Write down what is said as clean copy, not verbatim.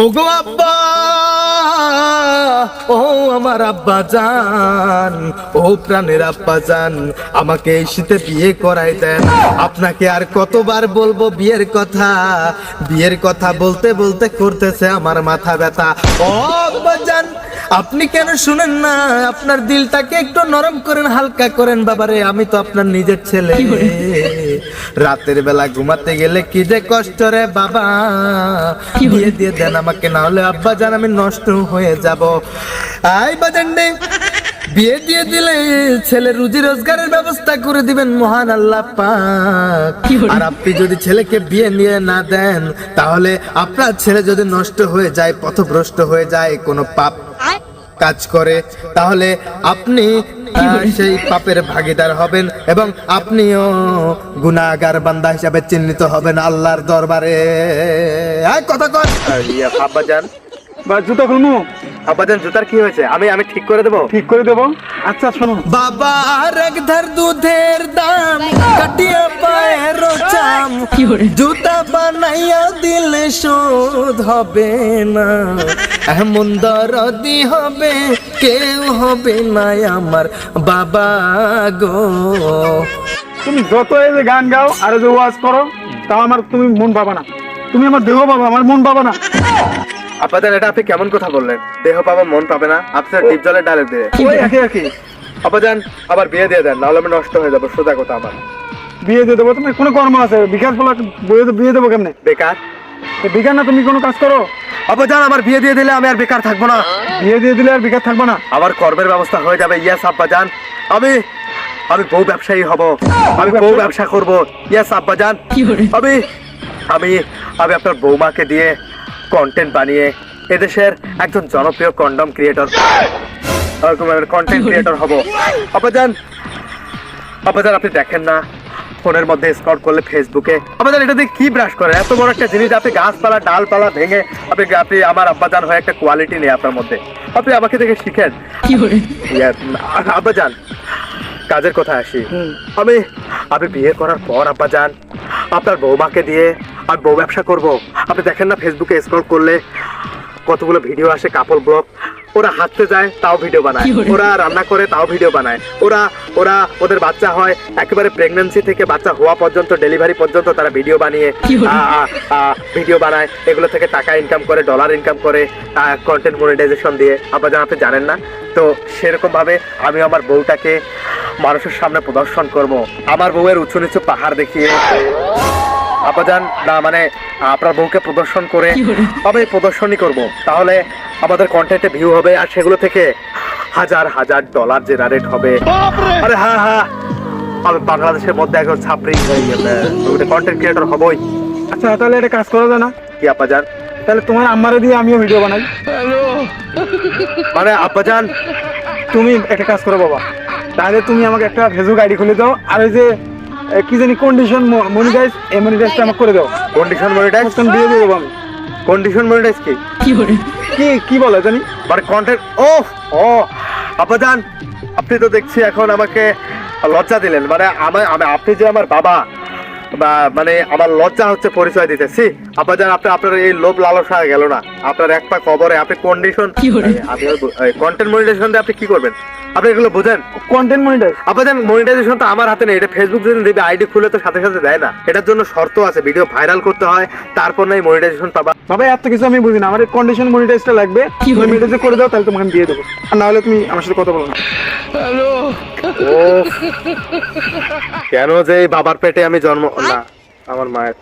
ওগো আব্বা, ও আমার আব্বা জান, ও প্রাণের আব্বা জান, আমাকে এই শীতে বিয়ে করাই দেন। আপনাকে আর কতবার বলবো বিয়ের কথা, বিয়ের কথা বলতে বলতে করতেছে আমার মাথা ব্যথা। ও আব্বা জান, আপনি কেন শুনেন না? আপনার দিলটাকে একটু নরম করেন, হালকা করেন বাবারে। আমি তো আপনার নিজের ছেলে। রাতের বেলা ঘুমাতে গেলে কি যে কষ্ট রে বাবা। বিয়ে দিয়ে দেন আমাকে, না হলে আব্বা জান আমি নষ্ট হয়ে যাব। আই বাজান্ডে, বিয়ে দিয়ে দিলে ছেলে রুজি রোজগারের ব্যবস্থা করে দিবেন মহান আল্লাহ পাক। আর আপনি যদি ছেলেকে বিয়ে নিয়ে না দেন, তাহলে আপনার ছেলে যদি নষ্ট হয়ে যায়, পথভ্রষ্ট হয়ে যায়, কোনো পাপ কাজ করে, তাহলে আপনি সেই পাপের ভাগীদার হবেন এবং আপনিও গুনাহগার বান্দা হিসাবে চিহ্নিত হবেন আল্লাহর দরবারে। কথা কর আব্বা জান। বা জুতো খুলমু? আব্বাজান জুতার কি হয়েছে? আমি ঠিক করে দেবো। ঠিক করে দেবো। আচ্ছা শোনো, বাবা এক ধার দুধের দাম কাটিয়া পায়ের চাম, জুতা বানাইয়া দিলে শোধ হবে না। এমন দরদি হবে কেউ হবে না আমার বাবা গো। তুমি যত এই যে গান গাও আর যে ওয়াজ করো, তাও আমার তুমি মন পাবা না। তুমি আমার দেহ পাবা, আমার মন পাবা না। আব্বাজান এটা আপনি কেমন কথা বললেন? দেহ পাবা মন পাবে না? আপনার ডিপ জলের ডালে দিয়ে ওই একই। আব্বাজান আবার বিয়ে দিয়ে দেন, নাহলে আমি নষ্ট হয়ে যাবো। সোজা কথা, আমার বিয়ে দিয়ে দেবো? তুমি কোনো কর্ম আছে? বিকাশ বলা বিয়ে দেবো কেমনে? বেকার। বেকার না, তুমি কোনো কাজ করো। আব্বাজান আমার বিয়ে দিয়ে দিলে আমি আর বেকার থাকবো না। বিয়ে দিয়ে দিলে আর বেকার থাকবো না? আমার কর্মের ব্যবস্থা হয়ে যাবে। ইয়েস আব্বাজান, আমি বউ ব্যবসায়ী হব, আমি বউ ব্যবসা করব। ইয়েস আব্বাজান, আমি আমি আমি আপনার বৌমাকে দিয়ে কন্টেন্ট বানিয়ে এদেশের একজন জনপ্রিয় কন্ডম ক্রিয়েটর, কন্টেন্ট ক্রিয়েটর হব। আব্বাজান আপনি দেখেন না ফোনের মধ্যে স্ক্রল করলে ফেসবুকে, আব্বাজান এটা দিয়ে কি ব্রাশ করে? এত বড় একটা জিনিস আপনি গাছপালা ডালপালা ভেঙে আপনি আমার আব্বাজান হয়ে একটা কোয়ালিটি নেই আপনার মধ্যে। আপনি আমাকে দেখে শিখেন। আব্বাজান কাজের কথা আসি। আমি বিয়ে করার পর আব্বাজান আপনার বৌমাকে দিয়ে আমি বউ ব্যবসা করব। আপনি দেখেন না ফেসবুকে স্ক্রল করলে কতগুলো ভিডিও আসে, কাপড় ব্লগ। ওরা হাঁটতে যায় তাও ভিডিও বানায়, ওরা রান্না করে তাও ভিডিও বানায়, ওদের বাচ্চা হয়, একেবারে প্রেগন্যান্সি থেকে বাচ্চা হওয়া পর্যন্ত, ডেলিভারি পর্যন্ত তারা ভিডিও বানায়। এগুলো থেকে টাকা ইনকাম করে, ডলার ইনকাম করে, কন্টেন্ট মনিটাইজেশন দিয়ে। আব্বাজান আপনি জানেন না তো, সেরকম ভাবে আমি আমার বউটাকে মানুষের সামনে প্রদর্শন করব। আমার বউয়ের উঁচু নিচু পাহাড় দেখিয়ে আব্বাজান, না মানে আপনার বউকে প্রদর্শন করে আমি প্রদর্শনই করব। তাহলে আমাদের কন্টেন্টে ভিউ হবে আর সেগুলো থেকে হাজার হাজার ডলার জেনারেট হবে। আরে হ্যাঁ, আমি বাংলাদেশের মধ্যে একজন ছাত্রী হয়ে গেলে কন্টেন্ট ক্রিয়েটর হবই। আচ্ছা তাহলে এটা কাজ করা যায় না? কি আব্বাজান? তাহলে তোমার আম্মারে দিয়ে আমিও ভিডিও বানাই। মানে আব্বাজান তুমি একটা কাজ করো বাবা, তাহলে তুমি আমাকে একটা ফেসবুক আইডি খুলে দাও, আর ওই যে কি জানি কন্ডিশন মনিটাইজ, এই মনিটাইজটা আমাকে করে দাও। কন্ডিশন মনিটাইজ দিয়ে দিয়ে দেবো আমি। কন্ডিশন মনিটাইজ কি বলে জানি, মানে কন্টেন্ট। ও আব্বাজান আপনি তো দেখছি এখন আমাকে লজ্জা দিলেন। মানে আপনি যে আমার বাবা, বা মানে আমার লজ্জা হচ্ছে পরিচয় দিতেছি। আব্বাজান আপনার এই লোভ লালসা গেল না, আপনার এক পা কবরে। আপনি কন্টেন্ট মনিটাইজেশন দিয়ে আপনি কি করবেন? আপনি এগুলো বুঝেন? কন্টেন্ট মনিটাইজ আব্বাজান মনিটাইজেশন তো আমার হাতে নেই, এটা ফেসবুক যদি দিবে, আইডি খুলে তো সাথে সাথে দেয় না। এটার জন্য শর্ত আছে, ভিডিও ভাইরাল করতে হয়, তারপর নাই মনিটাইজেশন পাবা। বাবা এত কিছু আমি বুঝি না, আমার কন্ডিশন মনিটাইজটা লাগবে। তুমি মনিটাইজ করে দাও, তাহলে তোমাকে আমি দিয়ে দেবো। আর না হলে তুমি আমার সাথে কথা বলো না। কেন যে বাবার পেটে আমি জন্ম না, আমার মায়ের